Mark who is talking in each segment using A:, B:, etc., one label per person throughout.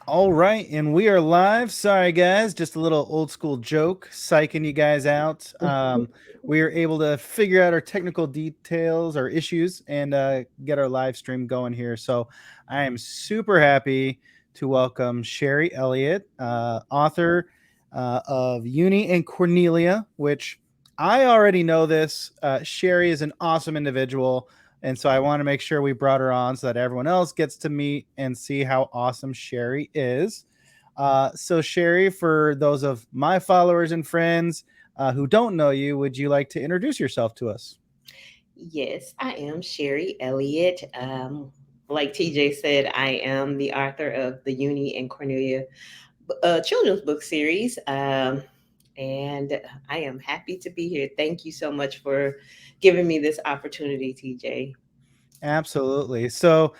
A: All right, and we are live. Sorry, guys, just a little old school joke, psyching you guys out. We are able to figure out our technical details, our issues, and get our live stream going here. So I am super happy to welcome Sherri Elliott, author of Uni and Cornelia, which I already know this. Sherri is an awesome individual. And so I want to make sure we brought her on so that everyone else gets to meet and see how awesome Sherri is. So, Sherri, for those of my followers and friends who don't know you, would you like to introduce yourself to us?
B: Yes, I am Sherri Elliott. Like TJ said, I am the author of the Uni and Cornelia children's book series. And I am happy to be here. Thank you so much for giving me this opportunity, TJ.
A: Absolutely. So,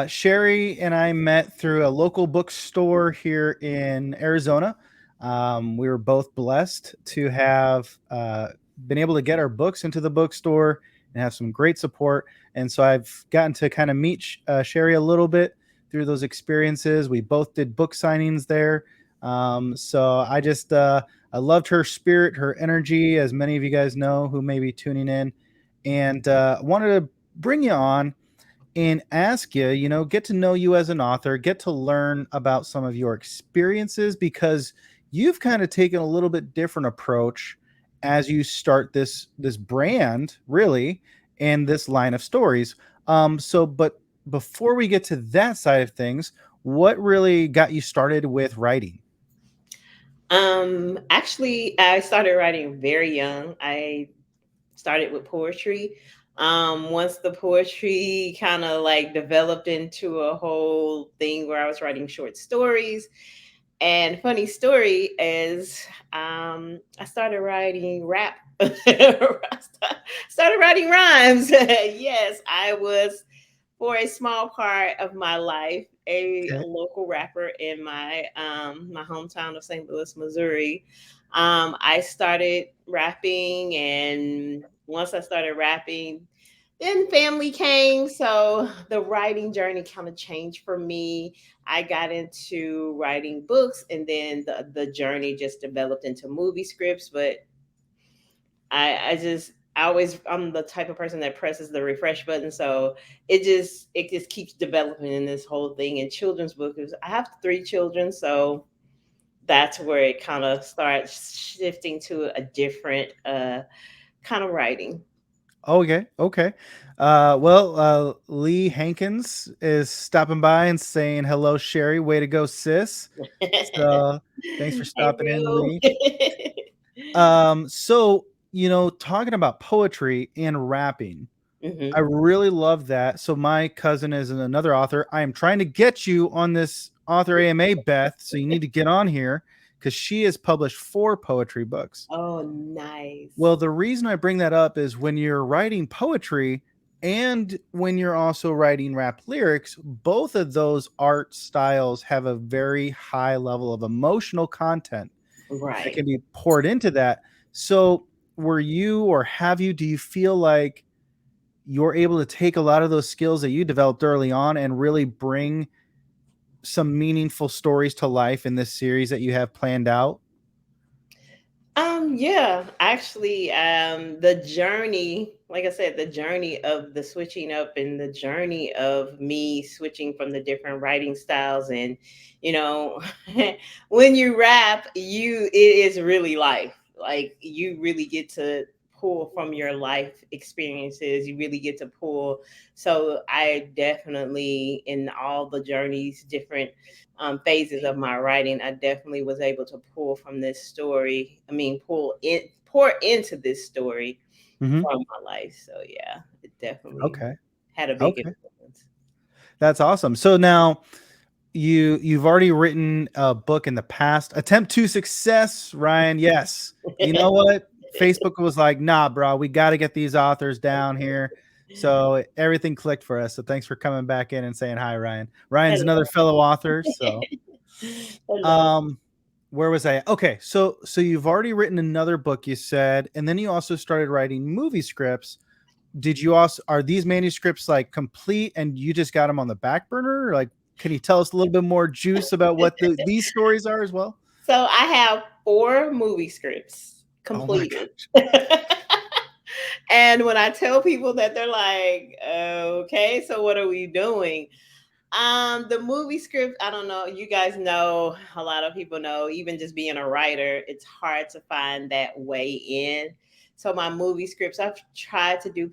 A: Sherri and I met through a local bookstore here in Arizona. We were both blessed to have been able to get our books into the bookstore and have some great support. And so I've gotten to kind of meet Sherri a little bit through those experiences. We both did book signings there. So I loved her spirit, her energy, as many of you guys know who may be tuning in, and wanted to bring you on and ask you, get to know you as an author, get to learn about some of your experiences because you've kind of taken a little bit different approach as you start this brand, really, and this line of stories. But before we get to that side of things, what really got you started with writing?
B: Actually, I started writing very young. I started with poetry. Once the poetry kind of like developed into a whole thing where I was writing short stories. And funny story is, I started writing rap. Started writing rhymes. Yes, I was for a small part of my life a
A: Okay.
B: local rapper in my hometown of St. Louis, Missouri. I started rapping, and once I started rapping, then family came, so the writing journey kind of changed for me. I got into writing books, and then the journey just developed into movie scripts. But I'm the type of person that presses the refresh button, so it just keeps developing in this whole thing. In children's books, I have three children, so that's where it kind of starts shifting to a different kind of writing.
A: Okay, okay. Lee Hankins is stopping by and saying hello, Sherri. Way to go, sis. So thanks for
B: Hey,
A: stopping in,
B: bro.
A: Lee. Talking about poetry and rapping, I
B: Hmm.
A: really love that. So my cousin is another author. I am trying to get you on this author AMA, Beth. So you need to get on here because she has published 4 poetry books.
B: Oh, nice.
A: Well, the reason I bring that up is when you're writing poetry and when you're also writing rap lyrics, both of those art styles have a very high level of emotional content that
B: Right.
A: can be poured into that. So, were you or have you, do you feel like you're able to take a lot of those skills that you developed early on and really bring some meaningful stories to life in this series that you have planned out?
B: Yeah, actually, the journey, like I said, the journey of the switching up and the journey of me switching from the different writing styles, and you know, when you rap, it is really life. Like you really get to pull from your life experiences. You really get to pull. So I definitely, in all the journeys, different phases of my writing, I definitely was able to pull from this story. I mean, pour into this story
A: Hmm.
B: from my life. So yeah, it definitely
A: Okay.
B: had a big
A: Okay.
B: influence.
A: That's awesome. So now you've already written a book in the past. Attempt to success, Ryan. Yes. You know what? Facebook was like, nah, bro, we got to get these authors down here. So everything clicked for us. So thanks for coming back in and saying hi, Ryan. Ryan's another
B: Hello.
A: fellow author. So
B: Hello.
A: um where was I? Okay, so you've already written another book, you said, and then you also started writing movie scripts. Did you also, are these manuscripts like complete and you just got them on the back burner? Like Can you tell us a little bit more juice about what these stories are as well?
B: So I have 4 movie scripts
A: Oh my
B: completed.
A: gosh.
B: And when I tell people that, they're like, okay, so what are we doing? The movie script, I don't know. You guys know, a lot of people know, even just being a writer, it's hard to find that way in. So my movie scripts, I've tried to do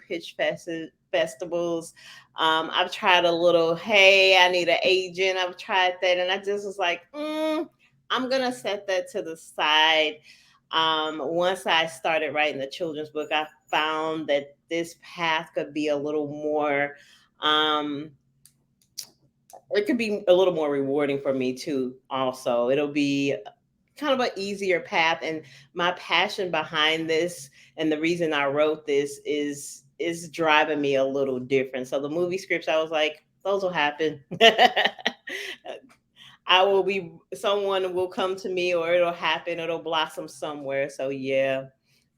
B: festivals. I've tried a little, hey, I need an agent. I've tried that. And I just was like, I'm going to set that to the side. Once I started writing the children's book, I found that this path could be a little more, um, it could be a little more rewarding for me too. Also, it'll be kind of an easier path, and my passion behind this and the reason I wrote this is driving me a little different. So the movie scripts, I was like, those will happen. I will be, someone will come to me, or it'll happen, it'll blossom somewhere. So yeah,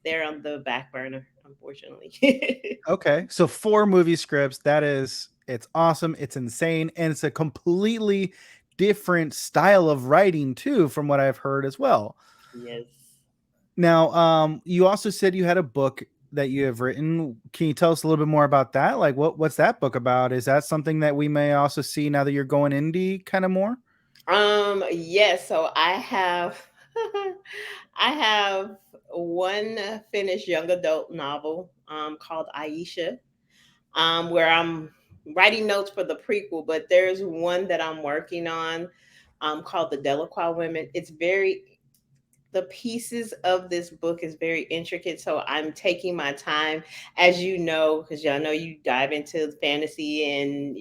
B: they're on the back burner, unfortunately.
A: Okay, so 4 movie scripts. That is, it's awesome. It's insane, and it's a completely different style of writing too, from what I've heard as well.
B: Yes.
A: Now, you also said you had a book that you have written. Can you tell us a little bit more about that? Like, what's that book about? Is that something that we may also see now that you're going indie kind of more?
B: Yes, so I have I have one finished young adult novel called Aisha, where I'm writing notes for the prequel, but there's one that I'm working on called The Delacroix Women. It's very, the pieces of this book is very intricate, so I'm taking my time, as you know, because y'all know you dive into fantasy and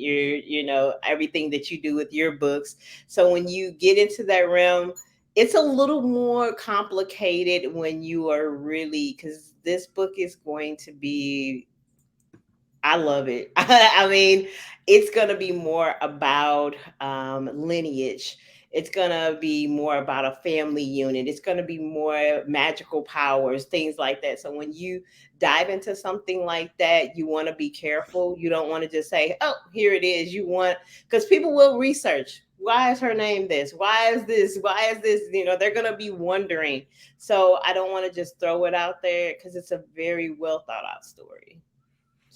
B: everything that you do with your books. So when you get into that realm, it's a little more complicated when you are really, because this book is going to be, I love it. I mean, it's going to be more about lineage. It's going to be more about a family unit. It's going to be more magical powers, things like that. So when you dive into something like that, you want to be careful. You don't want to just say, oh, here it is. You want, because people will research. Why is her name this? Why is this? Why is this? They're going to be wondering. So I don't want to just throw it out there, because it's a very well thought out story.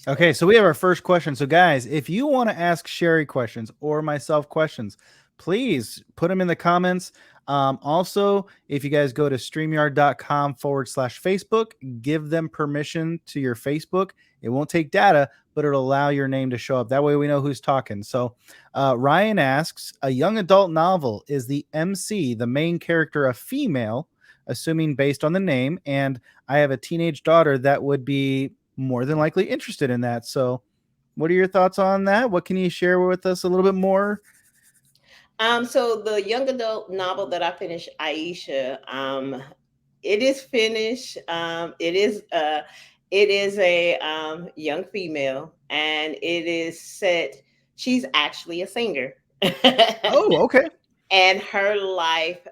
A: Okay,
B: So.
A: so we have our first question. So, guys, if you want to ask Sherri questions or myself questions, please put them in the comments. Also, if you guys go to streamyard.com/Facebook, give them permission to your Facebook. It won't take data, but it'll allow your name to show up. That way we know who's talking. So, Ryan asks, a young adult novel, is the MC, the main character, a female, assuming based on the name? And I have a teenage daughter that would be more than likely interested in that. So, what are your thoughts on that? What can you share with us a little bit more?
B: So the young adult novel that I finished, Aisha, it is finished. It is a young female, and it is set. She's actually a singer,
A: Oh, okay.
B: and her life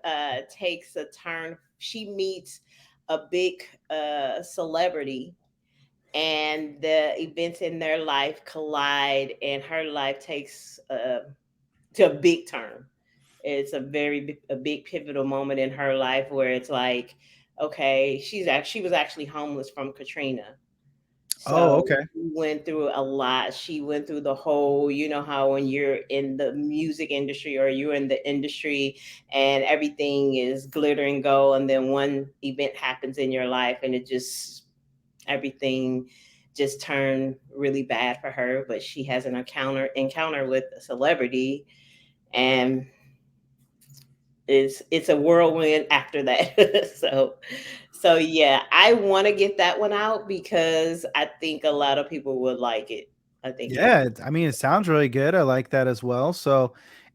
B: takes a turn. She meets a big celebrity, and the events in their life collide, and her life takes to a big turn. It's a big pivotal moment in her life where it's like, okay, she was actually homeless from Katrina.
A: Oh,
B: So
A: okay.
B: she went through a lot. She went through the whole, how when you're in the music industry, or you're in the industry and everything is glitter and gold, and then one event happens in your life and it just, everything just turned really bad for her. But she has an encounter with a celebrity, and it's a whirlwind after that. So yeah, I want to get that one out because I think a lot of people would like it. I think it.
A: Yeah, I mean, it sounds really good. I like that as well. So,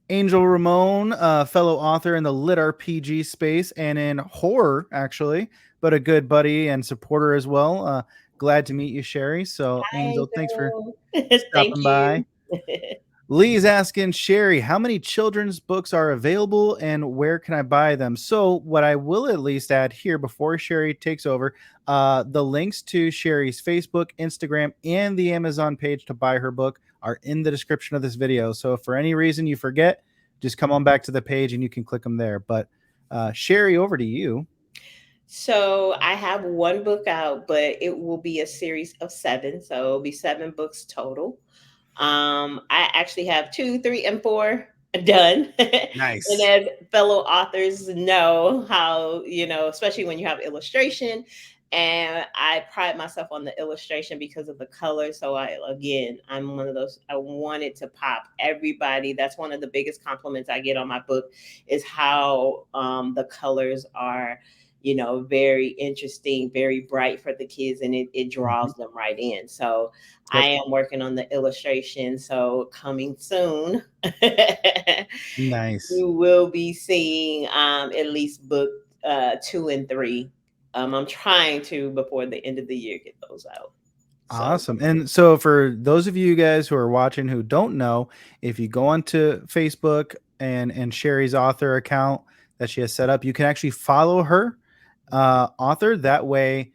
A: Angel Ramon, fellow author in the lit RPG space and in horror, actually, but a good buddy and supporter as well. Glad to meet you, Sherri. So,
B: I
A: Angel, thanks for
B: know. Thank
A: stopping by.
B: you.
A: Lee's asking Sherri, how many children's books are available and where can I buy them? So, what I will at least add here before Sherri takes over, the links to Sherri's Facebook, Instagram, and the Amazon page to buy her book are in the description of this video. So, if for any reason you forget, just come on back to the page and you can click them there. But, Sherri, over to you.
B: So I have one book out, but it will be a series of seven. So it'll be seven books total. I actually have two, three, and four done. And
A: Nice.
B: as fellow authors know how, especially when you have illustration, and I pride myself on the illustration because of the color. So I'm one of those, I want it to pop everybody. That's one of the biggest compliments I get on my book is how the colors are, very interesting, very bright for the kids, and it
A: Mhm.
B: draws them right in. So I
A: Yep.
B: am working on the illustration. So coming soon,
A: Nice.
B: you will be seeing at least book two and three. I'm trying to before the end of the year get those out. So
A: Awesome. And so for those of you guys who are watching who don't know, if you go onto Facebook and Sherri's author account that she has set up, you can actually follow her author. That way,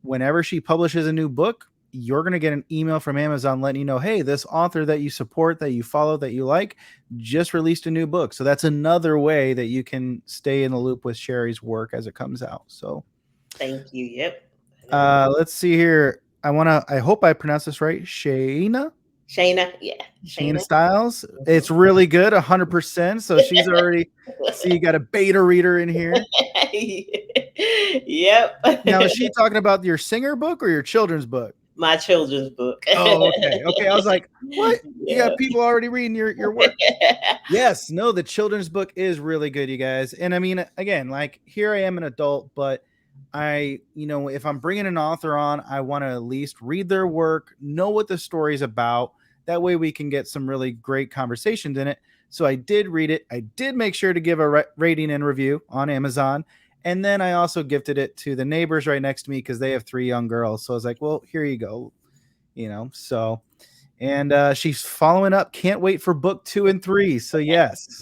A: whenever she publishes a new book, you're going to get an email from Amazon letting you know, hey, this author that you support, that you follow, that you like, just released a new book. So that's another way that you can stay in the loop with Sherri's work as it comes out. So
B: thank you. Yep. That is it.
A: let's see here. I hope I pronounced this right.
B: Shayna. Yeah.
A: Shayna
B: Shayna.
A: Styles. It's
B: Mhm.
A: really good, 100%. So she's already, see, you got a beta reader in here.
B: Yep.
A: Now, is she talking about your singer book or your children's book?
B: My children's book.
A: Oh, okay. Okay. I was like, what? You got
B: Yeah.
A: people already reading your work? Yes, no, the children's book is really good, you guys. And I mean, again, like here I am an adult, but if I'm bringing an author on, I want to at least read their work, know what the story's about. That way we can get some really great conversations in it. So I did read it. I did make sure to give a rating and review on Amazon. And then I also gifted it to the neighbors right next to me because they have three young girls. So I was like, well, here you go. So and she's following up. Can't wait for book 2 and 3. So yes,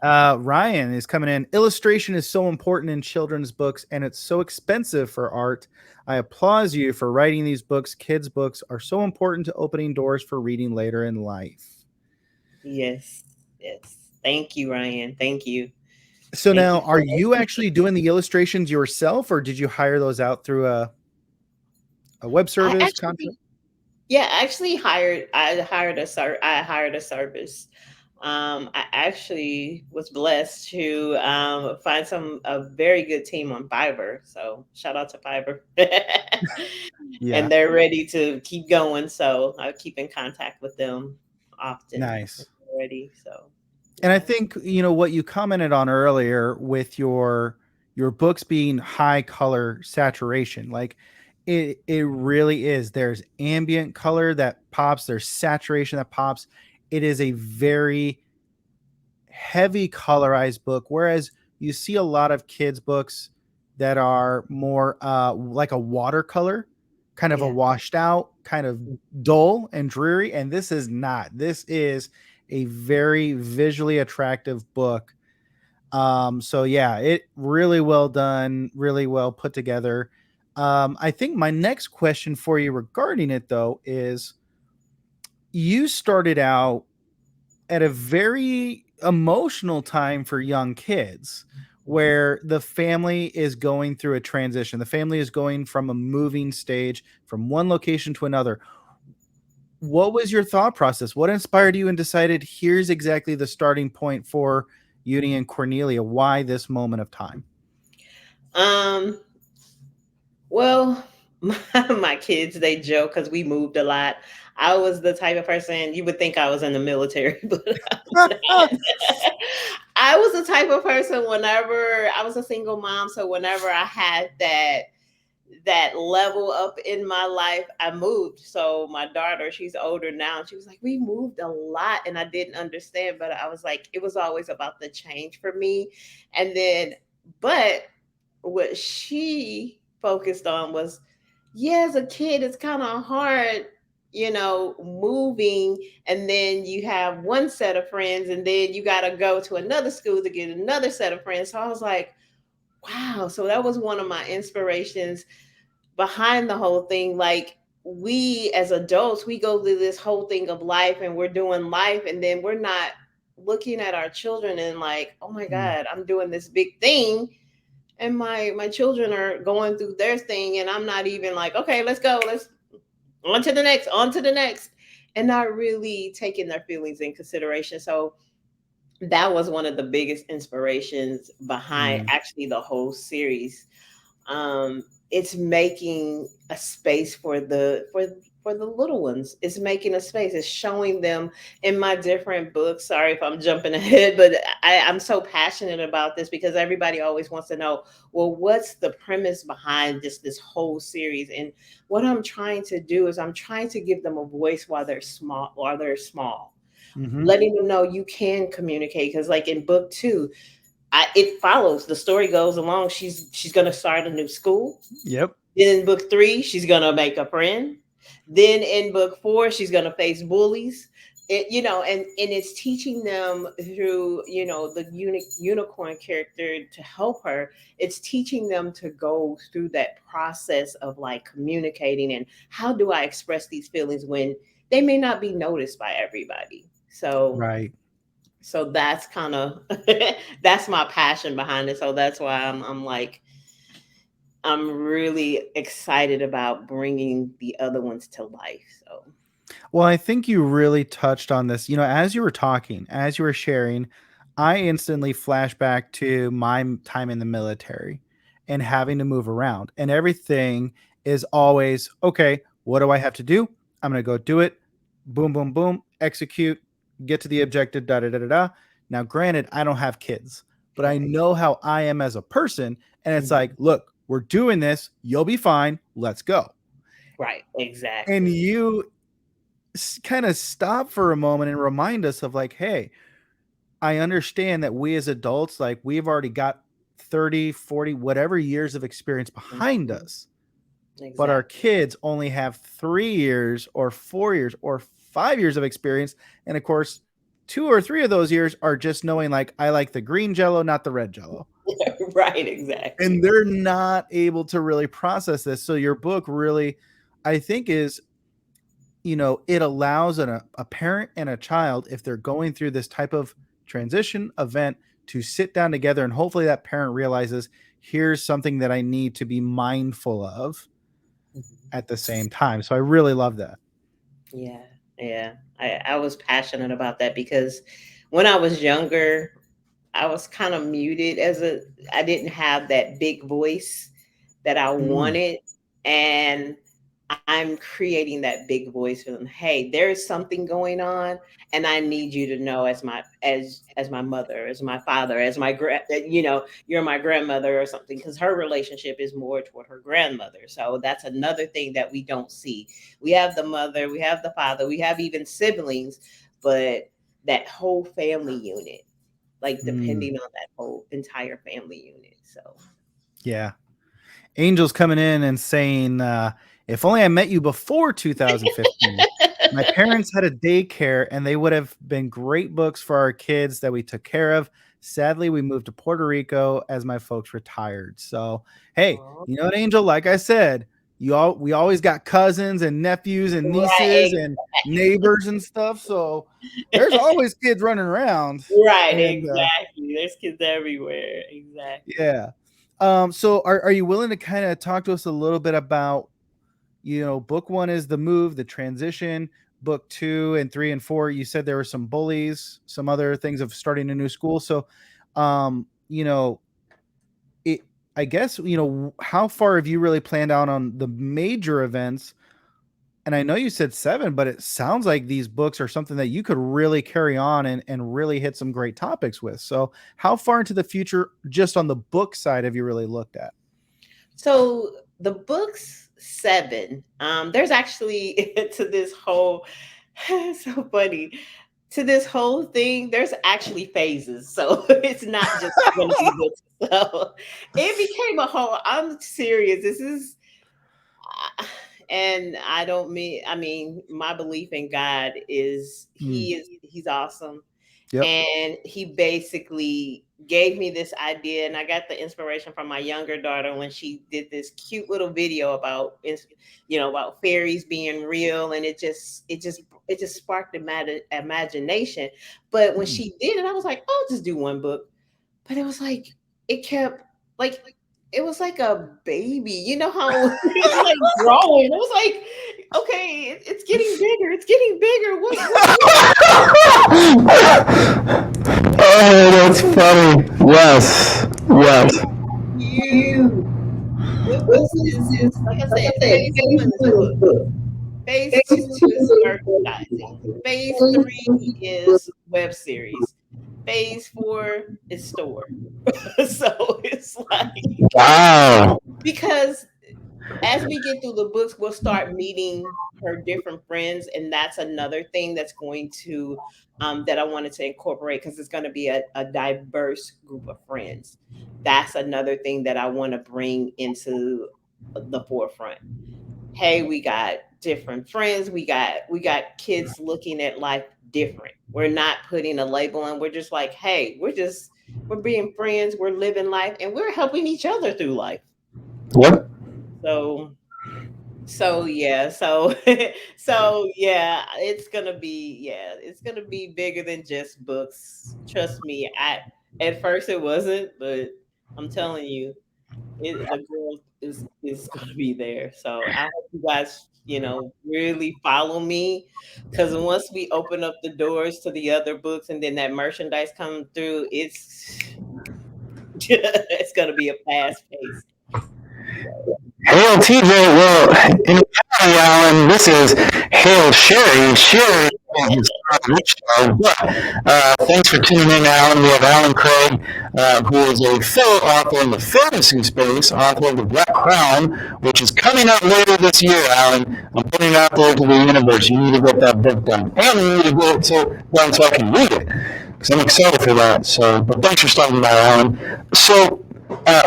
A: Ryan is coming in. Illustration is so important in children's books, and it's so expensive for art. I applaud you for writing these books. Kids' books are so important to opening doors for reading later in life.
B: Yes. Yes. Thank you, Ryan. Thank you.
A: So
B: Thank
A: now,
B: you
A: are
B: for
A: you actually doing the illustrations yourself, or did you hire those out through a web
B: I
A: service
B: actually
A: contract?
B: Yeah, I hired a service. I actually was blessed to find a very good team on Fiverr. So shout out to Fiverr.
A: Yeah,
B: And they're ready to keep going. So I keep in contact with them often.
A: nice.
B: Ready. So
A: And I
B: yeah.
A: think what you commented on earlier with your books being high color saturation, like it really is. There's ambient color that pops, there's saturation that pops. It is a very heavy colorized book, whereas you see a lot of kids books that are more like a watercolor, kind of a
B: Yeah.
A: washed out, kind of dull and dreary, and this is not. This is a very visually attractive book. So yeah, it really well done, really well put together. I think my next question for you regarding it though is, you started out at a very emotional time for young kids, where the family is going through a transition. The family is going from a moving stage from one location to another. What was your thought process? What inspired you and decided here's exactly the starting point for Uni and Cornelia? Why this moment of time?
B: Um, Well, my kids, they joke because we moved a lot. I was the type of person you would think I was in the military, but I'm not. I was the type of person whenever I was a single mom, so whenever I had that level up in my life, I moved. So my daughter, she's older now, she was like, "We moved a lot," and I didn't understand, but I was like, it was always about the change for me, and then, but what she focused on was, yeah, as a kid, it's kind of hard. moving, and then you have one set of friends, and then you got to go to another school to get another set of friends. So I was like, wow. So that was one of my inspirations behind the whole thing. Like, we as adults, we go through this whole thing of life, and we're doing life, and then we're not looking at our children and like, oh my
A: Mm.
B: God, I'm doing this big thing, and my children are going through their thing, and I'm not even like, okay, let's go, let's on to the next, on to the next, and not really taking their feelings in consideration. So that was one of the biggest inspirations behind
A: Mm.
B: actually the whole series. It's making a space for the little ones. It's making a space. It's showing them in my different books. Sorry if I'm jumping ahead, but I'm so passionate about this because everybody always wants to know, well, what's the premise behind this whole series? And what I'm trying to do is I'm trying to give them a voice while they're small,
A: Mhm.
B: letting them know you can communicate. Because like in book two, it follows, the story goes along. She's gonna start a new school.
A: Yep.
B: Then in book three, she's gonna make a friend. Then in book four, she's gonna face bullies. And it's teaching them through the unicorn character to help her. It's teaching them to go through that process of like communicating and how do I express these feelings when they may not be noticed by everybody.
A: Right.
B: So that's kind of that's my passion behind it. So that's why I'm like, I'm really excited about bringing the other ones to life. So
A: Well, I think you really touched on this. As you were talking, as you were sharing, I instantly flashed back to my time in the military and having to move around. And everything is always, okay, what do I have to do? I'm going to go do it. Boom, boom, boom, execute, get to the objective, da da da da da. Now, granted, I don't have kids, but I
B: right,
A: know how I am as a person. And it's like,
B: mhm,
A: look, we're doing this. You'll be fine. Let's go.
B: right,
A: And
B: exactly.
A: you kind of stop for a moment and remind us of like, hey, I understand that we as adults, like we've already got 30, 40, whatever years of experience behind
B: Mhm,
A: us, but our
B: exactly.
A: kids only have 3 years or 4 years or 5 years of experience. And of course, 2 or 3 of those years are just knowing like I like the green jello, not the red jello.
B: Right,
A: And
B: exactly.
A: they're not able to really process this. So your book really, I think, is it allows a parent and a child, if they're going through this type of transition event, to sit down together, and hopefully that parent realizes here's something that I need to be mindful of
B: Mhm.
A: at the same time. So I really love that.
B: Yeah, yeah. I was passionate about that because when I was younger, I was kind of muted I didn't have that big voice that I
A: Mm,
B: wanted. And I'm creating that big voice for them. Hey, there's something going on, and I need you to know as my mother, as my father, as my you're my grandmother or something, because her relationship is more toward her grandmother. So that's another thing that we don't see. We have the mother, we have the father, we have even siblings, but that whole family unit, like
A: mm,
B: depending on that whole entire family unit. So
A: yeah. Angels coming in and saying, if only I met you before 2015. My parents had a daycare and they would have been great books for our kids that we took care of. Sadly, we moved to Puerto Rico as my folks retired. So, hey,
B: oh,
A: you know what, Angel? Like I said, we always got cousins and nephews and nieces
B: right,
A: and neighbors and stuff. So there's always kids running around.
B: right,
A: And
B: exactly. There's kids everywhere. Exactly.
A: yeah. So are you willing to kind of talk to us a little bit about, book one is the move, the transition, book two and three and four, you said there were some bullies, some other things of starting a new school. So, um, you know, it, I guess, how far have you really planned out on the major events? And I know you said seven, but it sounds like these books are something that you could really carry on and really hit some great topics with. So, how far into the future, just on the book side, have you really looked at?
B: So the books seven, there's actually to this whole so funny. To this whole thing, there's actually phases. So it's not just gonna be this. So it became a whole, I'm serious. This is And I don't mean, I mean, my belief in God is
A: Mm.
B: he's awesome.
A: Yep.
B: And he basically gave me this idea, and I got the inspiration from my younger daughter when she did this cute little video about about fairies being real, and it just sparked imagination. But when
A: Mm.
B: she did it, I was like, oh, just do one book. But it was like it kept like it was like a baby. You know how it was like growing. It was like, okay, it's getting bigger. It's getting bigger.
C: Oh, that's funny. Yes, yes.
B: You. It was just like I said, phase one is book. Phase two is merchandising. Phase three is web series. Phase four is store. So it's like
C: Wow.
B: because as we get through the books, we'll start meeting her different friends, and that's another thing that's going to that I wanted to incorporate because it's going to be a diverse group of friends. That's another thing that I want to bring into the forefront. Hey, we got different friends. We got kids looking at life different. We're not putting a label on. We're just like, hey, we're being friends. We're living life, and we're helping each other through life.
C: Yep.
B: So so so yeah, it's gonna be bigger than just books. Trust me. I At first it wasn't, but I'm telling you, the growth is gonna be there. So I hope you guys, really follow me, because once we open up the doors to the other books and then that merchandise come through, it's gonna be a fast pace.
C: Hail TJ. Well, in reality, Alan, this is Hail Sherry. Sherry is the star of this show. But thanks for tuning in, Alan. We have Alan Craig, who is a fellow author in the fantasy space, author of The Black Crown, which is coming out later this year, Alan. I'm putting it out there to the universe. You need to get that book done. And you need to get it done so I can read it. Because I'm excited for that. So, but thanks for stopping by, Alan. So,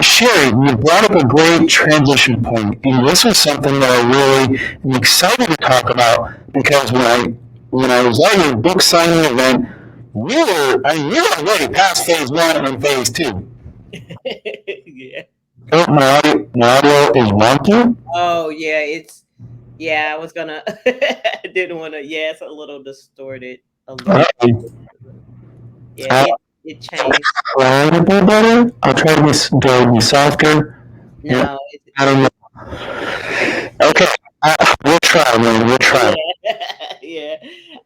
C: Sherry, you brought up a great transition point, and this is something that I really am excited to talk about because when I was at your book signing event, you were already past phase one and phase two.
B: Yeah.
C: Oh, my audio is wonky.
B: Oh yeah, I was gonna I didn't wanna, yeah, it's a little distorted a little.
C: Uh,
B: Yeah,
C: I'll
B: it changed.
C: try to be better. I'll try to be softer. Yeah,
B: No,
C: I don't know. Okay, we'll try, man. We'll try.
B: yeah, yeah.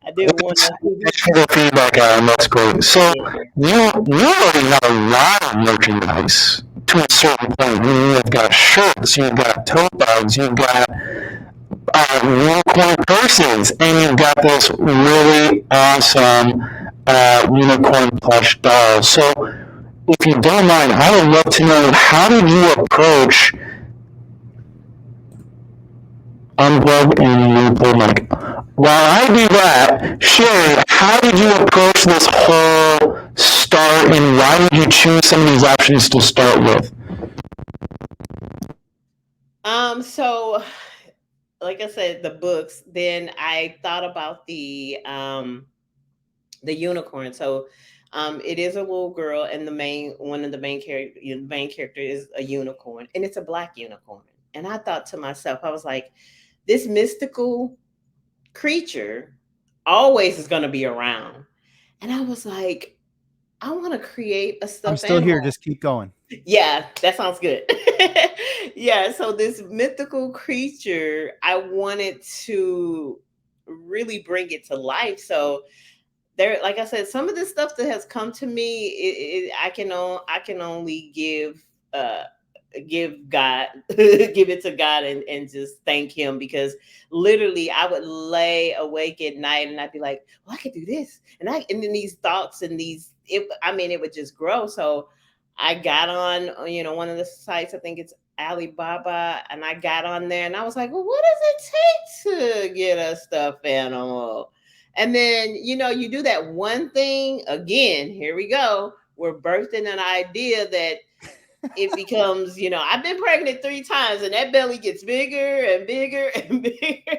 B: I didn't wanna.
C: Thanks for the feedback, Adam. That's great. So
B: Yeah.
C: you already have a lot of merchandise to a certain point. I mean, you've got shirts, you've got tote bags, you've got unicorn purses, and you've got this really awesome unicorn plush doll. So if you don't mind, I would love to know how did you approach unplug and pull mic. While I do that, Sherry, how did you approach this whole start and why did you choose some of these options to start with?
B: So like I said, the books, then I thought about the unicorn. So it is a little girl, and one of the main character is a unicorn, and it's a black unicorn. And I thought to myself, I was like, this mystical creature always is going to be around. And I was like, I want to create a
A: I'm
B: stuffed
A: still here.
B: animal.
A: Just keep going.
B: Yeah, that sounds good. Yeah, so this mythical creature, I wanted to really bring it to life. So there, like I said, some of the stuff that has come to me, I can only uh give God give it to God, and just thank him, because literally I would lay awake at night and I'd be like, well, I could do this, and then these thoughts and it would just grow. So I got on one of the sites, I think it's Alibaba, and I got on there and I was like, well, what does it take to get a stuffed animal? And then, you do that one thing again. Here we go. We're birthing an idea that it becomes, I've been pregnant 3 times and that belly gets bigger and bigger and bigger.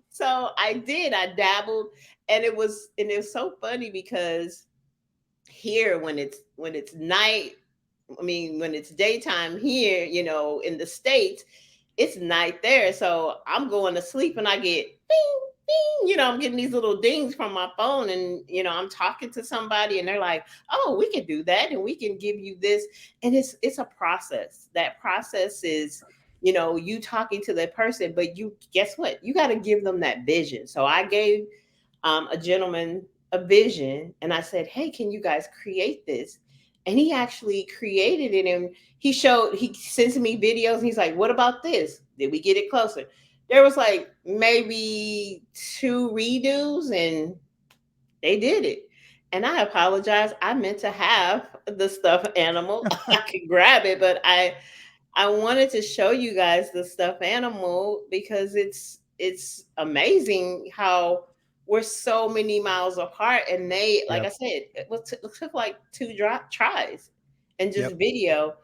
B: So I dabbled, and it was so funny because here when it's night, I mean, when it's daytime here, in the States, it's night there. So I'm going to sleep and I get ding, ding, I'm getting these little dings from my phone, and I'm talking to somebody and they're like, "Oh, we can do that and we can give you this." And it's a process. That process is, you talking to that person, but you guess what? You got to give them that vision. So I gave a gentleman a vision and I said, "Hey, can you guys create this?" And he actually created it, and he sends me videos and he's like, "What about this? Did we get it closer?" There was like maybe 2 redos and they did it. And I apologize. I meant to have the stuffed animal. I could grab it, but I wanted to show you guys the stuffed animal because it's amazing how we're so many miles apart. And they, like I
A: Yep.
B: said, it took like tries and just
A: Yep.
B: video.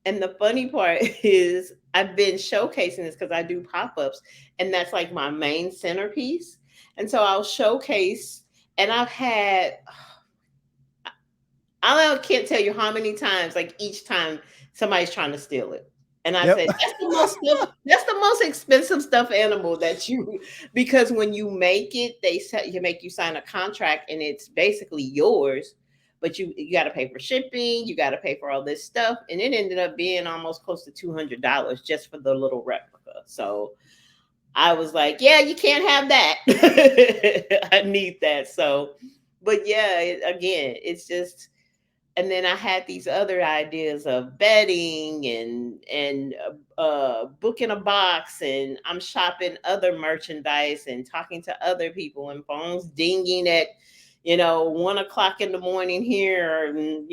B: And the funny part is I've been showcasing this because I do pop-ups, and that's like my main centerpiece. And so I'll showcase, and I've had, I can't tell you how many times, like each time somebody's trying to steal it. And I
A: Yep.
B: said, that's the most expensive stuffed animal that you, because when you make it, you make you sign a contract and it's basically yours, but you got to pay for shipping, you got to pay for all this stuff, and it ended up being almost close to $200 just for the little replica. So I was like, yeah, you can't have that. I need that. So, but yeah, again, it's just, and then I had these other ideas of bedding and book in a box, and I'm shopping other merchandise and talking to other people, and phones dinging at 1 o'clock in the morning here, and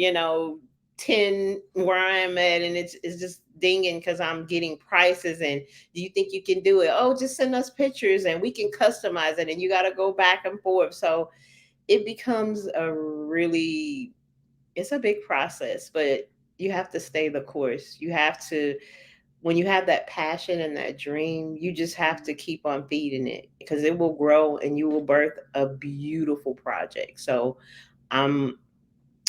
B: 10 where I'm at, and it's just dinging because I'm getting prices. And do you think you can do it? Oh, just send us pictures and we can customize it, and you got to go back and forth. So it becomes it's a big process, but you have to stay the course. You have to, when you have that passion and that dream, you just have to keep on feeding it because it will grow and you will birth a beautiful project. So I'm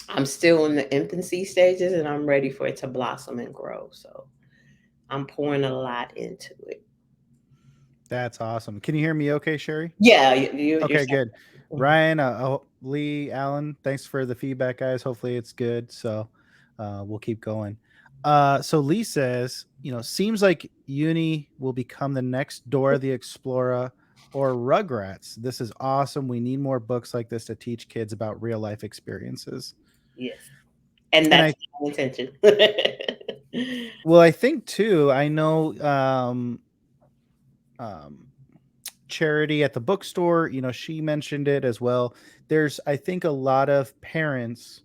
B: I'm still in the infancy stages and I'm ready for it to blossom and grow. So I'm pouring a lot into it.
A: That's awesome. Can you hear me okay, Sherry?
B: Yeah, you're
A: Okay,
B: saying.
A: good.
B: Mhm.
A: Ryan, Lee, Alan, thanks for the feedback, guys. Hopefully it's good. So we'll keep going. So Lee says, seems like Uni will become the next Dora the Explorer or Rugrats. This is awesome. We need more books like this to teach kids about real life experiences.
B: Yes. And
A: And
B: that's my intention.
A: I think too, I know um, Charity at the bookstore, she mentioned it as well. There's, I think, a lot of parents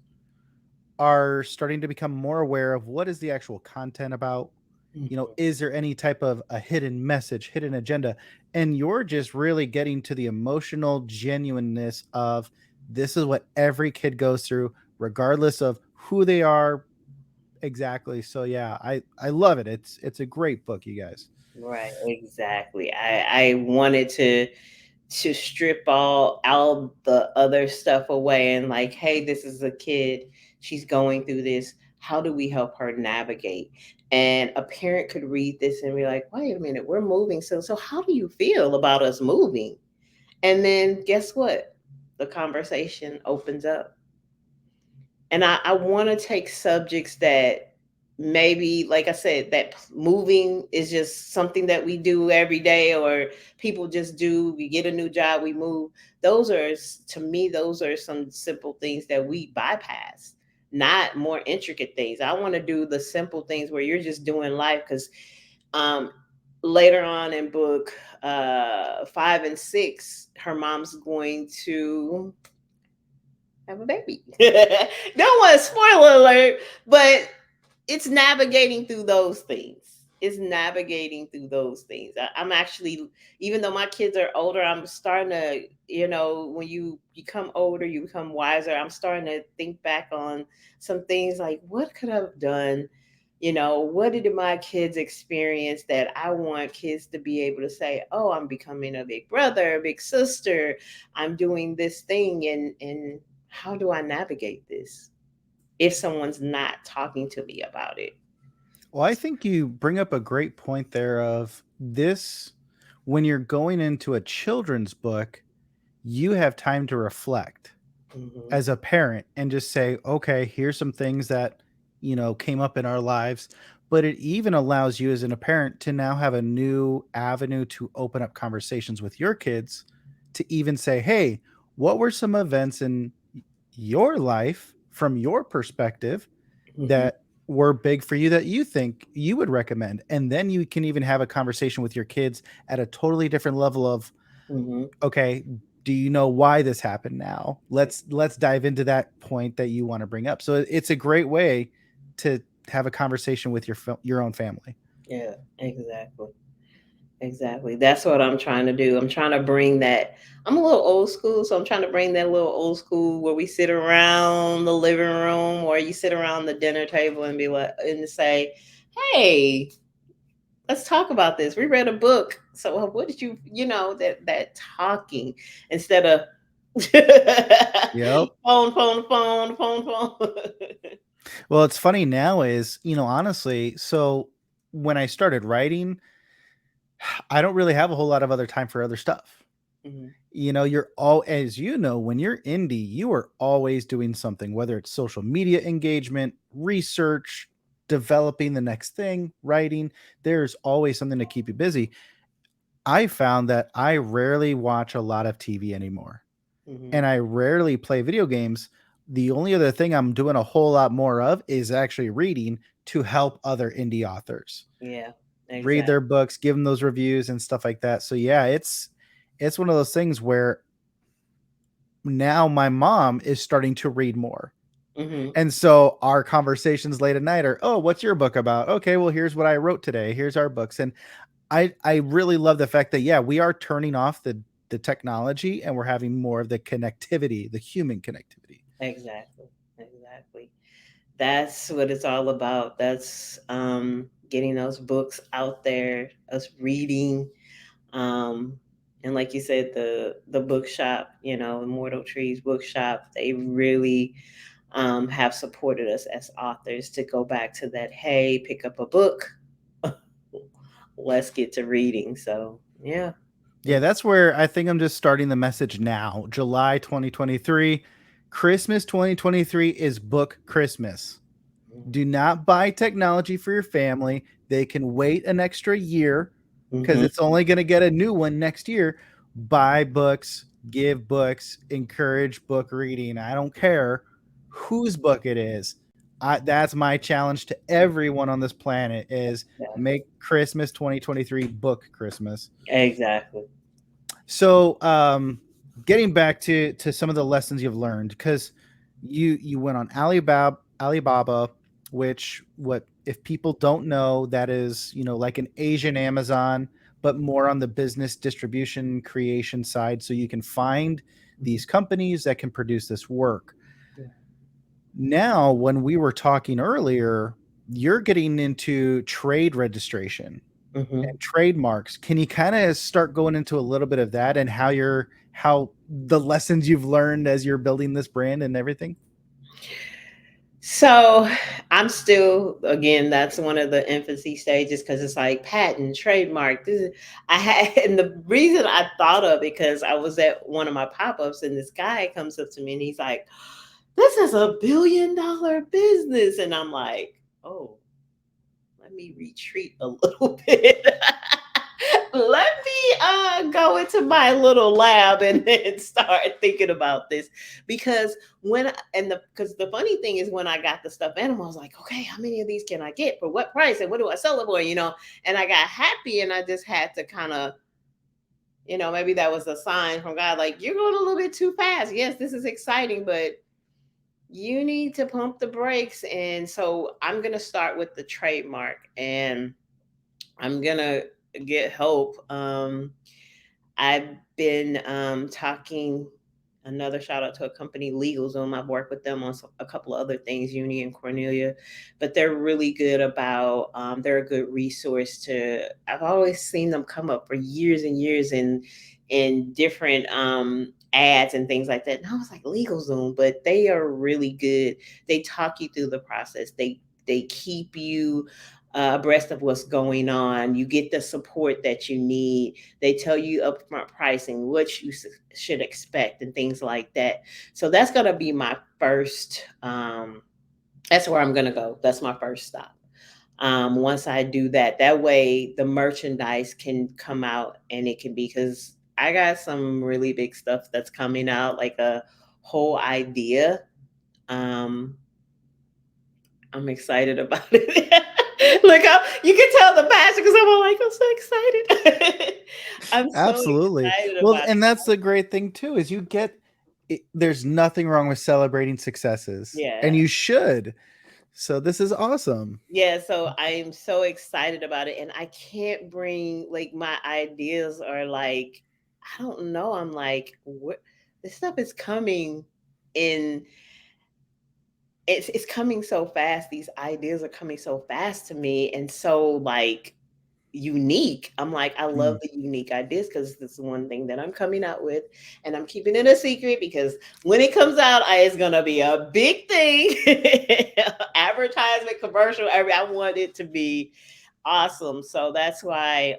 A: are starting to become more aware of what is the actual content about.
B: Mhm.
A: Is there any type of a hidden message, hidden agenda? And you're just really getting to the emotional genuineness of this is what every kid goes through, regardless of who they are exactly. So yeah, I love it. It's a great book, you guys.
B: Right, exactly. I wanted to strip all the other stuff away and like, hey, this is a kid, she's going through this. How do we help her navigate? And a parent could read this and be like, wait a minute, we're moving. So how do you feel about us moving? And then guess what? The conversation opens up. And I want to take subjects that maybe, like I said, that moving is just something that we do every day, or people just do. We get a new job, we move. To me, those are some simple things that we bypass, not more intricate things. I want to do the simple things where you're just doing life because um, later on in book 5 and 6, her mom's going to have a baby. Don't want to spoil alert, but it's navigating through those things. is navigating through those things. I'm actually, even though my kids are older, I'm starting to, when you become older, you become wiser. I'm starting to think back on some things like, what could I have done? What did my kids experience that I want kids to be able to say, oh, I'm becoming a big brother, a big sister. I'm doing this thing. And how do I navigate this if someone's not talking to me about it?
A: Well, I think you bring up a great point there of this when you're going into a children's book, you have time to reflect
B: Hmm.
A: as a parent and just say, okay, here's some things that, came up in our lives. But it even allows you as a parent to now have a new avenue to open up conversations with your kids to even say, hey, what were some events in your life from your perspective
B: Hmm.
A: that were big for you that you think you would recommend? And then you can even have a conversation with your kids at a totally different level of,
B: Hmm.
A: okay, do you know why this happened now? Let's dive into that point that you want to bring up. So it's a great way to have a conversation with your own family.
B: Yeah, exactly. Exactly. That's what I'm trying to do. I'm trying to bring that. I'm a little old school, so I'm trying to bring that little old school where we sit around the living room or you sit around the dinner table and be like, and say, hey, let's talk about this. We read a book. So what did that talking instead of
A: Yep.
B: phone.
A: Well, it's funny now is, honestly, so when I started writing, I don't really have a whole lot of other time for other stuff.
B: Hmm.
A: You're all, as you know, when you're indie, you are always doing something, whether it's social media engagement, research, developing the next thing, writing. There's always something to keep you busy. I found that I rarely watch a lot of TV anymore,
B: Hmm.
A: and I rarely play video games. The only other thing I'm doing a whole lot more of is actually reading to help other indie authors
B: Yeah,
A: read their
B: exactly.
A: books, give them those reviews and stuff like that. So yeah, it's one of those things where now my mom is starting to read more.
B: Hmm.
A: And so our conversations late at night are, oh, what's your book about? Okay, well, here's what I wrote today. Here's our books. And I really love the fact that yeah, we are turning off the technology and we're having more of the connectivity, the human connectivity.
B: Exactly. Exactly. That's what it's all about. That's getting those books out there, us reading. Um, and like you said, the bookshop, Immortal Trees Bookshop, they really have supported us as authors to go back to that. Hey, pick up a book. Let's get to reading. So yeah.
A: Yeah, that's where I think I'm just starting the message now. July 2023, Christmas 2023 is book Christmas. Do not buy technology for your family. They can wait an extra year because
B: Mm-hmm.
A: it's only going to get a new one next year. Buy books, give books, encourage book reading. I don't care whose book it is. That's my challenge to everyone on this planet is
B: Exactly.
A: make Christmas 2023 book Christmas.
B: Exactly.
A: So, getting back to some of the lessons you've learned, because you went on Alibaba, which what if people don't know, that is like an Asian Amazon, but more on the business distribution creation side. So you can find these companies that can produce this work.
B: Yeah.
A: Now, when we were talking earlier, you're getting into trade registration
B: Mm-hmm.
A: and trademarks. Can you kind of start going into a little bit of that and how the lessons you've learned as you're building this brand and everything?
B: So I'm still, again, that's one of the infancy stages because it's like patent, trademark. This is, I had, and the reason I thought of it because I was at one of my pop ups and this guy comes up to me and he's like, "This is $1 billion business," and I'm like, "Oh, let me retreat a little bit." Let me go into my little lab and then start thinking about this because because the funny thing is when I got the stuffed animal, I was like, okay, how many of these can I get for what price and what do I sell it for? And I got happy and I just had to kind of, maybe that was a sign from God, like you're going a little bit too fast. Yes, this is exciting, but you need to pump the brakes. And so I'm gonna start with the trademark and I'm gonna get help. I've been talking. Another shout out to a company, LegalZoom. I've worked with them on a couple of other things, Uni and Cornelia, but they're really good about. They're a good resource to. I've always seen them come up for years and years in different ads and things like that. And I was like LegalZoom, but they are really good. They talk you through the process. They keep you abreast of what's going on. You get the support that you need. They tell you upfront pricing, what you should expect, and things like that. So that's gonna be my first. That's where I'm gonna go. That's my first stop. Once I do that, that way the merchandise can come out and it can be, because I got some really big stuff that's coming out, like a whole idea. Um, I'm excited about it. Look, you can tell the passion because I'm so excited. I'm so
A: Absolutely.
B: excited
A: Well,
B: about it.
A: and that's the great thing too is there's nothing wrong with celebrating successes, and
B: Yeah.
A: you should. So this is awesome.
B: Yeah, so I'm so excited about it, and I can't bring, like, my ideas are like, I don't know. I'm like, what, this stuff is coming in, it's coming so fast. These ideas are coming so fast to me and so like unique. I'm like, I love
A: Mm.
B: the unique ideas because this is one thing that I'm coming out with, and I'm keeping it a secret because when it comes out, it's gonna be a big thing. Advertisement, commercial, I want it to be awesome. So that's why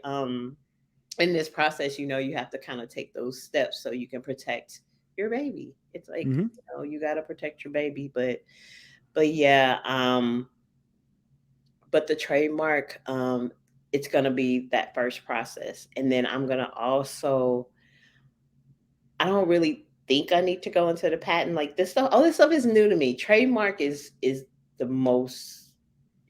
B: in this process, you have to kind of take those steps so you can protect your baby. It's like,
A: Hmm.
B: you got to protect your baby, but yeah, but the trademark, it's going to be that first process, and then I'm going to also, I don't really think I need to go into the patent, like this stuff, all this stuff is new to me. Trademark is the most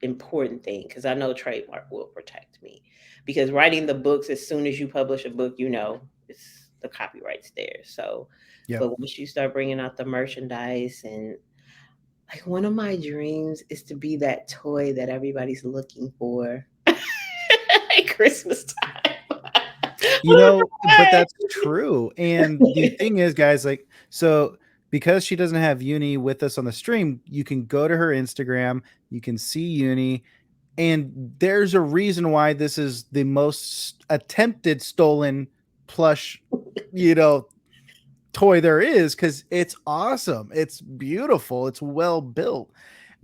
B: important thing because I know trademark will protect me, because writing the books, as soon as you publish a book, it's the copyright's there. So
A: Yep.
B: but once you start bringing out the merchandise, and like, one of my dreams is to be that toy that everybody's looking for at Christmas time.
A: But that's true. And the thing is, guys, like, so because she doesn't have Uni with us on the stream, you can go to her Instagram, you can see Uni, and there's a reason why this is the most attempted stolen plush, you know, toy there is, because it's awesome. It's beautiful. It's well built.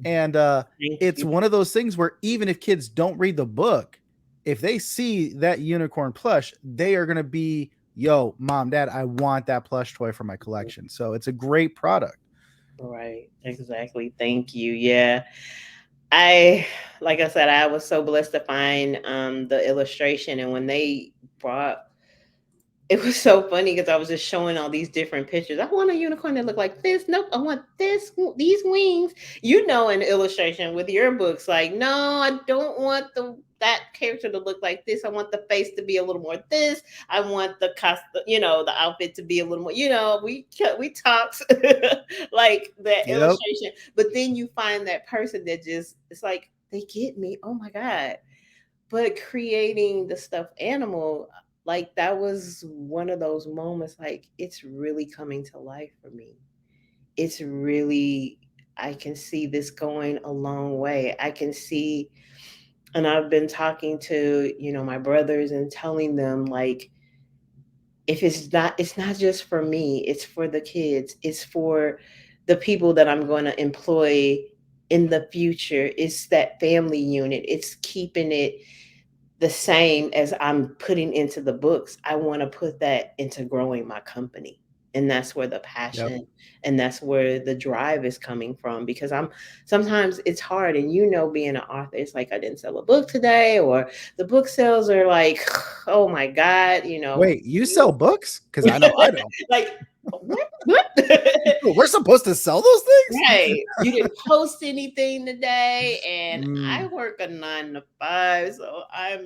A: And
B: Thank
A: it's
B: you.
A: one of those things where even if kids don't read the book, if they see that unicorn plush, they are going to be, yo, mom, dad, I want that plush toy for my collection. So it's a great product.
B: Right, exactly. Thank you. Yeah. I Like I said, I was so blessed to find the illustration, and when they brought, it was so funny because I was just showing all these different pictures. I want a unicorn that look like this. Nope, I want these wings. An illustration with your books, like, no, I don't want that character to look like this. I want the face to be a little more this. I want the costume, the outfit to be a little more. We talked like that
A: Yep.
B: illustration, but then you find that person that just, it's like they get me. Oh my god! But creating the stuffed animal, like, that was one of those moments, like, it's really coming to life for me. It's really, I can see this going a long way. I can see, and I've been talking to, my brothers and telling them, like, if it's not just for me, it's for the kids, it's for the people that I'm going to employ in the future. It's that family unit. It's keeping it the same as I'm putting into the books. I want to put that into growing my company. And that's where the
A: Yep.
B: passion and that's where the drive is coming from, because sometimes it's hard, and being an author, it's like, I didn't sell a book today, or the book sales are like, oh my god,
A: Wait, you sell books? Because I know I don't.
B: like, what?
A: We're supposed to sell those things?
B: Right. You didn't post anything today, and I
A: Mm,
B: work a 9 to 5, so I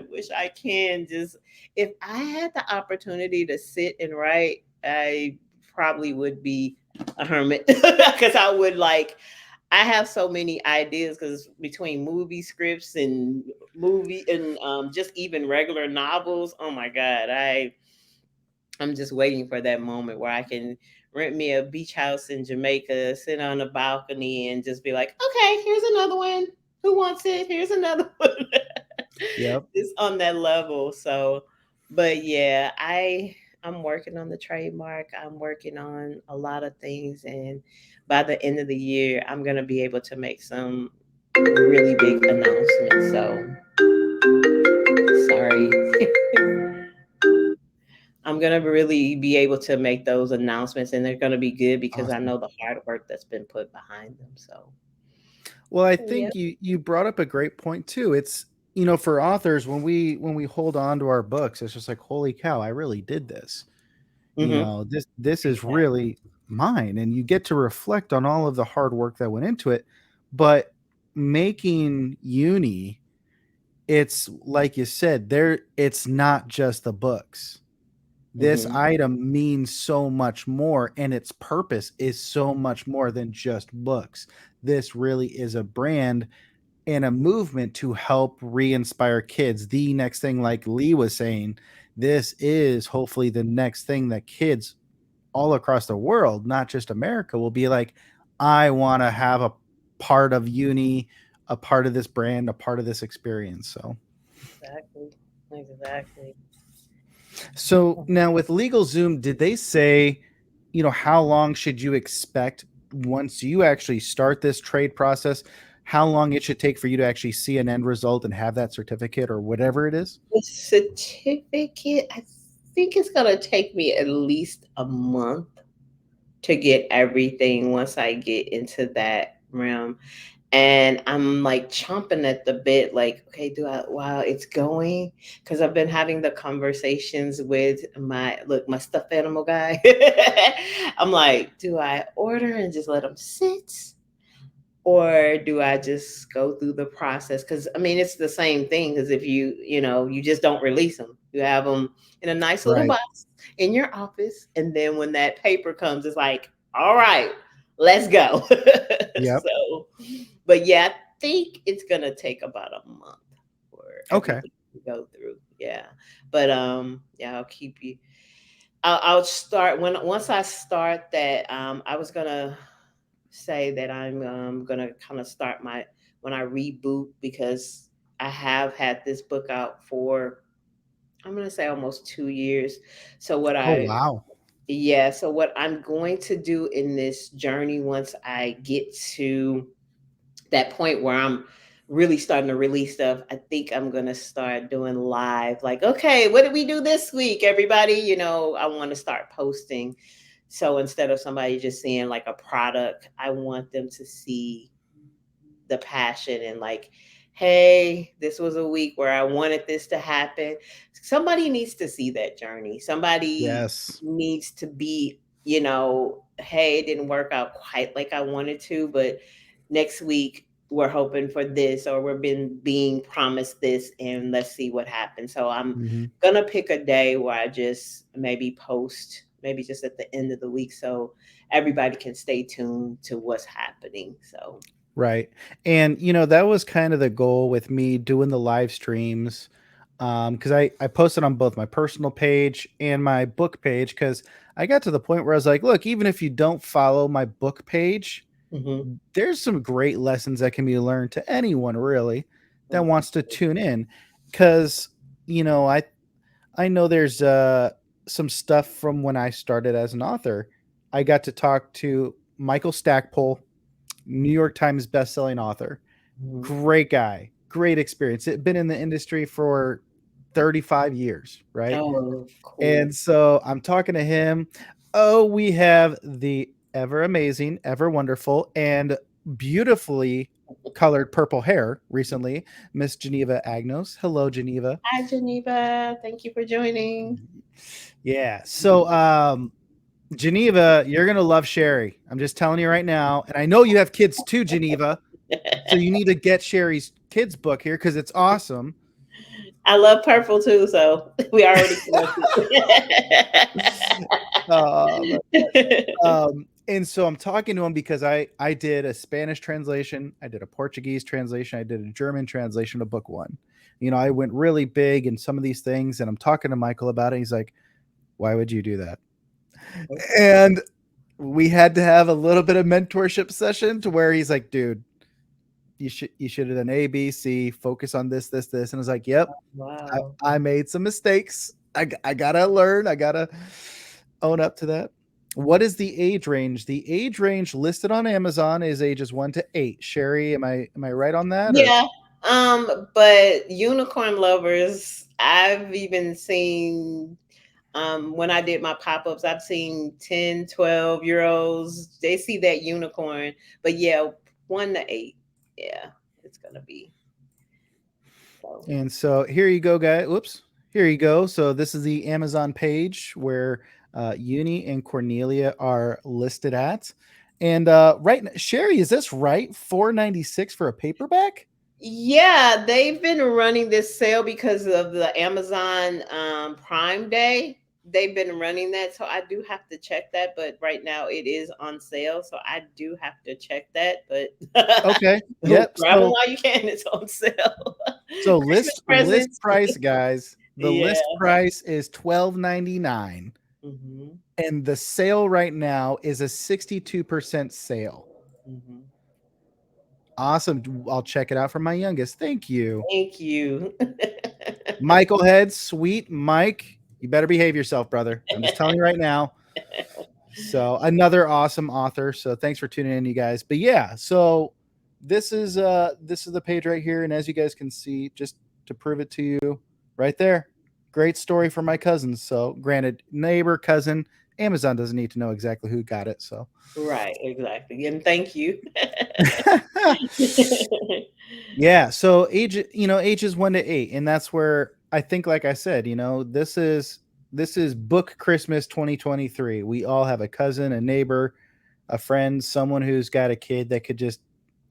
B: wish I can just, if I had the opportunity to sit and write, I probably would be a hermit because I would, like, I have so many ideas because between movie scripts and movie and just even regular novels, oh my god, I'm just waiting for that moment where I can rent me a beach house in Jamaica, sit on a balcony, and just be like, okay, here's another one. Who wants it? Here's another one.
A: Yep.
B: It's on that level. So, but yeah, I'm working on the trademark. I'm working on a lot of things, and by the end of the year, I'm gonna be able to make some really big announcements. So, sorry. I'm gonna really be able to make those announcements, and they're gonna be good because I
A: Awesome.
B: know the hard work that's been put behind them. So,
A: Well, I
B: yeah.
A: think you brought up a great point too. It's, for authors, when we hold on to our books, it's just like, holy cow, I really did this.
B: Mm-hmm.
A: This is
B: Exactly.
A: really mine, and you get to reflect on all of the hard work that went into it. But making uni, it's like you said, it's not just the books. This
B: Mm-hmm.
A: item means so much more, and its purpose is so much more than just books. This really is a brand and a movement to help re-inspire kids. The next thing, like Lee was saying, this is hopefully the next thing that kids all across the world, not just America, will be like, I want to have a part of uni, a part of this brand, a part of this experience.
B: Exactly. Exactly.
A: So now with LegalZoom, did they say, how long should you expect once you actually start this trade process? How long it should take for you to actually see an end result and have that certificate or whatever it is?
B: The certificate, I think it's gonna take me at least a month to get everything once I get into that realm. And I'm like chomping at the bit, like, okay, do I, while it's going, because I've been having the conversations with my stuffed animal guy. I'm like, do I order and just let them sit? Or do I just go through the process? Because I mean, it's the same thing. Because if you just don't release them, you have them in a nice little
A: Right.
B: box in your office, and then when that paper comes, it's like, all right, let's go.
A: Yep.
B: So, but yeah, I think it's gonna take about a month for
A: Okay.
B: everything to go through. Yeah, but yeah, I'll keep you. I'll start once I start that. I was gonna say that I'm gonna kind of start my when I reboot because I have had this book out for I'm gonna say almost 2 years. So what
A: Oh,
B: I
A: wow.
B: yeah, so what I'm going to do in this journey once I get to that point where I'm really starting to release stuff, I think I'm gonna start doing live. Like, okay, what did we do this week, everybody? I want to start posting. So instead of somebody just seeing like a product, I want them to see the passion and like, hey, this was a week where I wanted this to happen. Somebody needs to see that journey. Somebody
A: Yes.
B: needs to be, hey, it didn't work out quite like I wanted to, but next week we're hoping for this or we're being promised this and let's see what happens. So I'm
A: Hmm.
B: gonna pick a day where I just maybe post maybe just at the end of the week so everybody can stay tuned to what's happening. So
A: Right. And that was kind of the goal with me doing the live streams. Because I posted on both my personal page and my book page because I got to the point where I was like, look, even if you don't follow my book page,
B: mhm.
A: there's some great lessons that can be learned to anyone really that
B: Mhm.
A: wants to tune in. Because, you know, I I know there's some stuff from when I started as an author. I got to talk to Michael Stackpole, New York Times bestselling author.
B: Mhm.
A: Great guy, great experience. It been in the industry for 35 years, right?
B: Oh, cool.
A: And so I'm talking to him. Oh, we have the ever amazing, ever wonderful, and beautifully colored purple hair recently, Miss Geneva Agnos. Hello, Geneva.
B: Hi, Geneva. Thank you for joining.
A: Yeah. So, Geneva, you're gonna love Sherry. I'm just telling you right now, and I know you have kids too, Geneva. So you need to get Sherry's kids book here because it's awesome.
B: I love purple too, so we already connected.
A: But, and so I'm talking to him because I did a Spanish translation, I did a Portuguese translation, I did a German translation of book one. I went really big in some of these things, and I'm talking to Michael about it. He's like, "Why would you do that?" And we had to have a little bit of mentorship session to where he's like, "Dude, you should have done A, B, C. Focus on this, this, this." And I was like, "Yep,
B: Wow.
A: I made some mistakes. I gotta learn. I gotta own up to that." What is the age range? The age range listed on Amazon is ages 1 to 8. Sherry, am I right on that? Or
B: Yeah. But unicorn lovers, I've even seen when I did my pop-ups, I've seen 10, 12 year olds. They see that unicorn. But yeah, 1 to 8. Yeah, it's gonna be so.
A: and so here you go, guys. Whoops. Here you go. So this is the Amazon page where Uni and Cornelia are listed at. And Sherry, is this right? $4.96 for a paperback?
B: Yeah, they've been running this sale because of the Amazon Prime Day. They've been running that, so I do have to check that. But right now it is on sale, so I do have to check that. But
A: Okay.
B: oh,
A: Yep.
B: grab them while you can. It's on sale.
A: So
B: Christmas
A: list
B: presents.
A: price, guys. The
B: Yeah.
A: list price is $12.99,
B: Hmm.
A: and the sale right now is a 62% sale.
B: Hmm.
A: Awesome. I'll check it out for my youngest. Thank you.
B: Thank you.
A: Michael Head, sweet Mike. You better behave yourself, brother. I'm just telling you right now. So another awesome author. So thanks for tuning in, you guys. But yeah, so this is the page right here, and as you guys can see, just to prove it to you, right there. Great story for my cousins. So granted, neighbor, cousin, Amazon doesn't need to know exactly who got it. So
B: Right, exactly. And thank you.
A: yeah, so ages 1 to 8, and that's where I think, like I said, this is book Christmas 2023. We all have a cousin, a neighbor, a friend, someone who's got a kid that could just,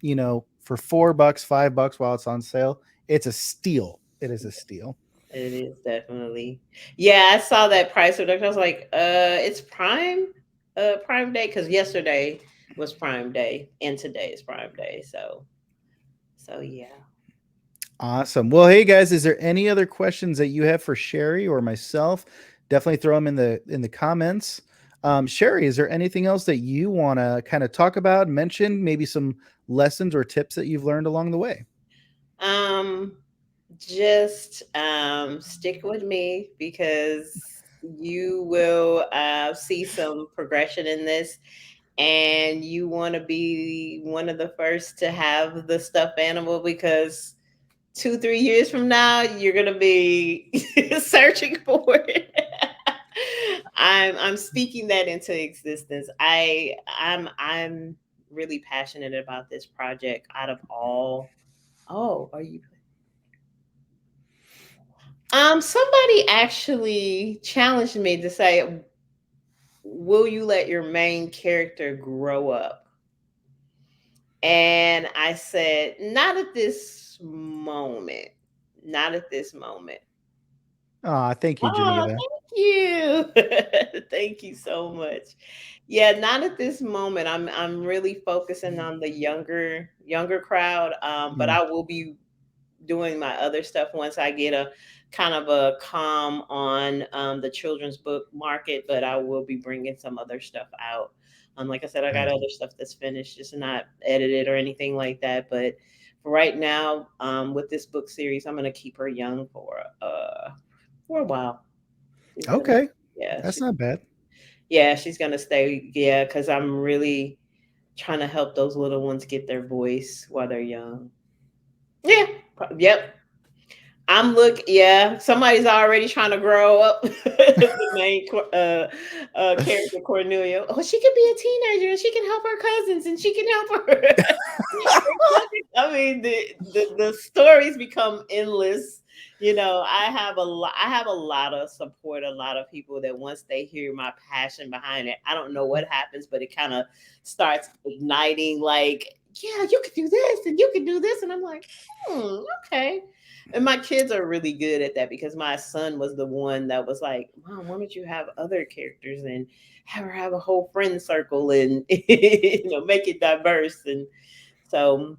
A: for $4, $5 while it's on sale, it's a steal. It is a steal.
B: It is definitely. Yeah, I saw that price reduction. I was like, it's Prime Day, because yesterday was Prime Day and today is Prime Day. So yeah.
A: Awesome. Well, hey guys, is there any other questions that you have for Sherry or myself? Definitely throw them in the comments. Sherry, is there anything else that you want to kind of talk about, mention, maybe some lessons or tips that you've learned along the way?
B: Um just stick with me, because you will see some progression in this, and you want to be one of the first to have the stuffed animal, because 2, 3 years from now, you're gonna be searching for it. I'm speaking that into existence. I'm really passionate about this project. Out of all, oh, are you? Somebody actually challenged me to say, "Will you let your main character grow up?" And I said, "Not at this moment. Not at this moment."
A: Thank you,
B: Oh,
A: Geneva.
B: thank you. Thank you so much. Yeah, not at this moment. I'm really focusing on the younger crowd. But
A: Mm,
B: I will be doing my other stuff once I get a kind of a calm on the children's book market. But I will be bringing some other stuff out. Like I said, I got
A: nice.
B: other stuff that's finished, just not edited or anything like that. But for right now, with this book series, I'm gonna keep her young for a while. She's gonna,
A: Okay,
B: yeah,
A: that's not bad.
B: she's gonna stay, yeah, because I'm really trying to help those little ones get their voice while they're young. Yeah, yep. Yeah, somebody's already trying to grow up. The main character, Cornelia. Oh, she could be a teenager and she can help her cousins and she can help her. I mean, the stories become endless. I have a lot of support, a lot of people that once they hear my passion behind it, I don't know what happens, but it kind of starts igniting. Like, yeah, you could do this and you could do this. And I'm like, okay. And my kids are really good at that because my son was the one that was like, Mom, why don't you have other characters and have her have a whole friend circle and make it diverse. And so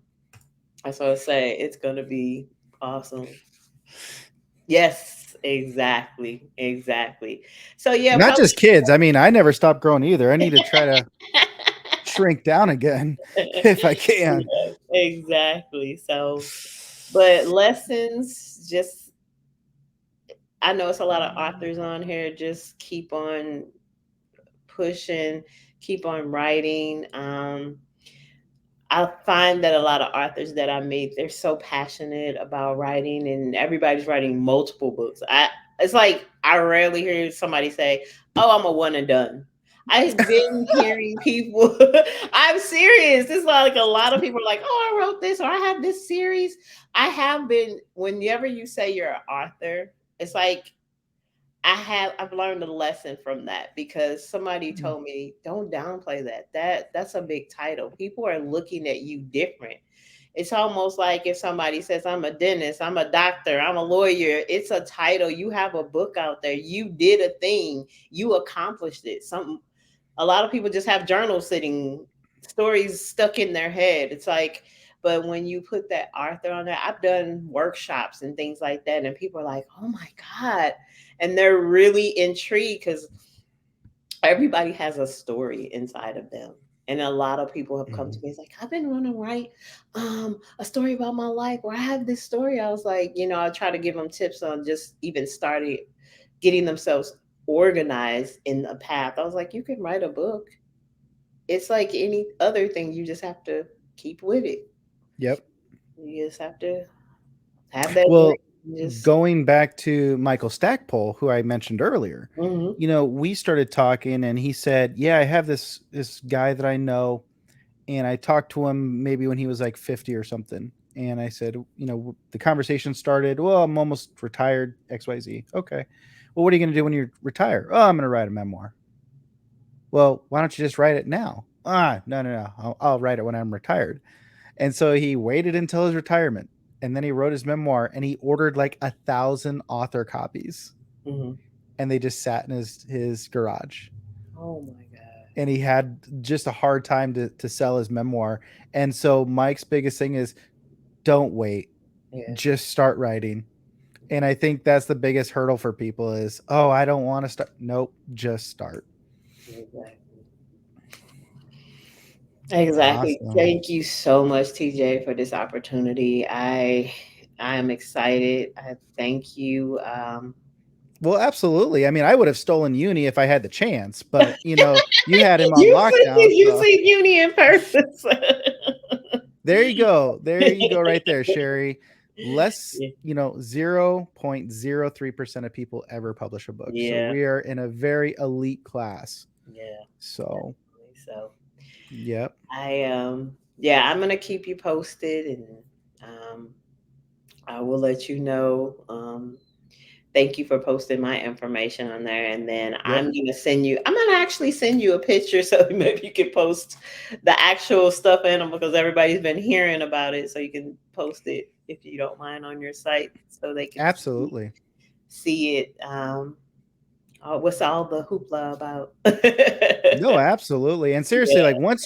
B: that's what I say. It's gonna be awesome. Yes, exactly. Exactly. So yeah,
A: Not just kids. I mean, I never stopped growing either. I need to try to shrink down again if I can.
B: yeah, exactly. So, but lessons, just I know it's a lot of authors on here. Just keep on pushing, keep on writing. I find that a lot of authors that I meet, they're so passionate about writing, and everybody's writing multiple books. It's like I rarely hear somebody say, "Oh, I'm a one and done." I've been hearing people. I'm serious. It's like a lot of people are like, "Oh, I wrote this," or "I have this series." I have been. Whenever you say you're an author, it's like I've learned a lesson from that because somebody
A: Mm.
B: told me don't downplay that. That's a big title. People are looking at you different. It's almost like if somebody says I'm a dentist, I'm a doctor, I'm a lawyer, it's a title. You have a book out there. You did a thing. You accomplished it. Some A lot of people just have journals sitting, stories stuck in their head. It's like, but when you put that author on there, I've done workshops and things like that, and people are like, "Oh my god," and they're really intrigued because everybody has a story inside of them. And a lot of people have come to
A: Mhm.
B: me. It's like, I've been wanting to write a story about my life, or I have this story. I was like, I try to give them tips on just even starting getting themselves organized in a path. I was like, you can write a book. It's like any other thing. You just have to keep with it.
A: Yep.
B: You just have to have that
A: Well,
B: dream. Just
A: going back to Michael Stackpole, who I mentioned earlier,
B: hmm
A: we started talking and he said, "Yeah, I have this guy that I know, and I talked to him maybe when he was like 50 or something." And I said, the conversation started, "Well, I'm almost retired, XYZ." "Okay. Well, what are you going to do when you retire?" "Oh, I'm going to write a memoir." "Well, why don't you just write it now?" "Ah, no, no, no. I'll write it when I'm retired." And so he waited until his retirement, and then he wrote his memoir, and he ordered like 1,000 author copies,
B: hmm
A: and they just sat in his garage.
B: Oh my god.
A: And he had just a hard time to sell his memoir. And so Mike's biggest thing is don't wait,
B: Yeah.
A: just start writing. And I think that's the biggest hurdle for people is, oh, I don't want to start. Nope, just start.
B: Exactly. Exactly.
A: Awesome.
B: Thank you so much, TJ, for this opportunity. I am excited. I thank you.
A: Well, absolutely. I mean, I would have stolen uni if I had the chance, but you had him on
B: You
A: lockdown,
B: see, you
A: so
B: see Uni in person.
A: there you go. There you go right there, Sherry. Less,
B: Yeah.
A: 0.03% of people ever publish a book. So
B: Yeah.
A: we are in a very elite class.
B: Yeah.
A: So,
B: So
A: yep.
B: yeah, I'm gonna keep you posted, and um I will let you know. Thank you for posting my information on there. And then
A: Yep.
B: I'm gonna actually send you a picture so maybe you can post the actual stuffed animal because everybody's been hearing about it. So you can post it if you don't mind on your site so they can
A: Absolutely.
B: see it. What's all the hoopla about?
A: No, absolutely. And seriously,
B: Yeah.
A: like once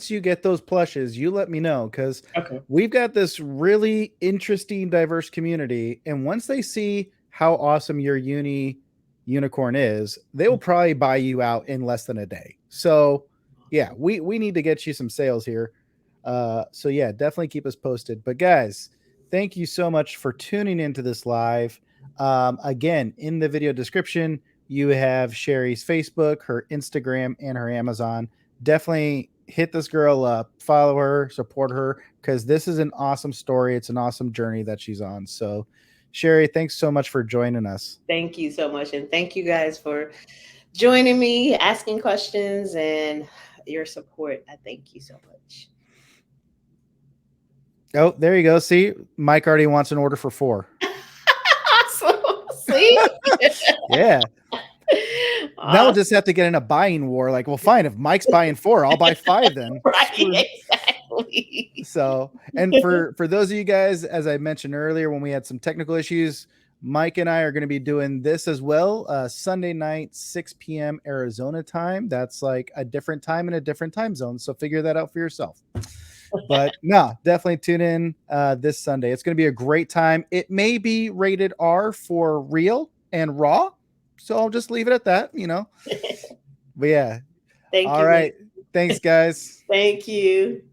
A: you get those plushes, you let me know cuz
B: Okay.
A: we've got this really interesting diverse community, and once they see how awesome your unicorn is, they will probably buy you out in less than a day. So, yeah, we need to get you some sales here. So yeah, definitely keep us posted. But guys, thank you so much for tuning into this live. Again, in the video description, you have Sherri's Facebook, her Instagram, and her Amazon. Definitely hit this girl up, follow her, support her, because this is an awesome story. It's an awesome journey that she's on. So, Sherri, thanks so much for joining us.
B: Thank you so much. And thank you guys for joining me, asking questions, and your support. I thank you so much.
A: Oh, there you go. See, Mike already wants an order for 4.
B: Awesome. See?
A: Yeah. Now we'll
B: Awesome.
A: just have to get in a buying war. Like, well, fine. If Mike's buying 4, I'll buy 5 then.
B: Right.
A: Screw.
B: Exactly. Exactly.
A: So, and for those of you guys, as I mentioned earlier, when we had some technical issues, Mike and I are going to be doing this as well. Sunday night, 6 p.m. Arizona time. That's like a different time in a different time zone. So figure that out for yourself. But no, definitely tune in this Sunday. It's going to be a great time. It may be rated R for real and raw. So I'll just leave it at that, But yeah.
B: Thank
A: All
B: you.
A: right. Thanks, guys.
B: Thank you.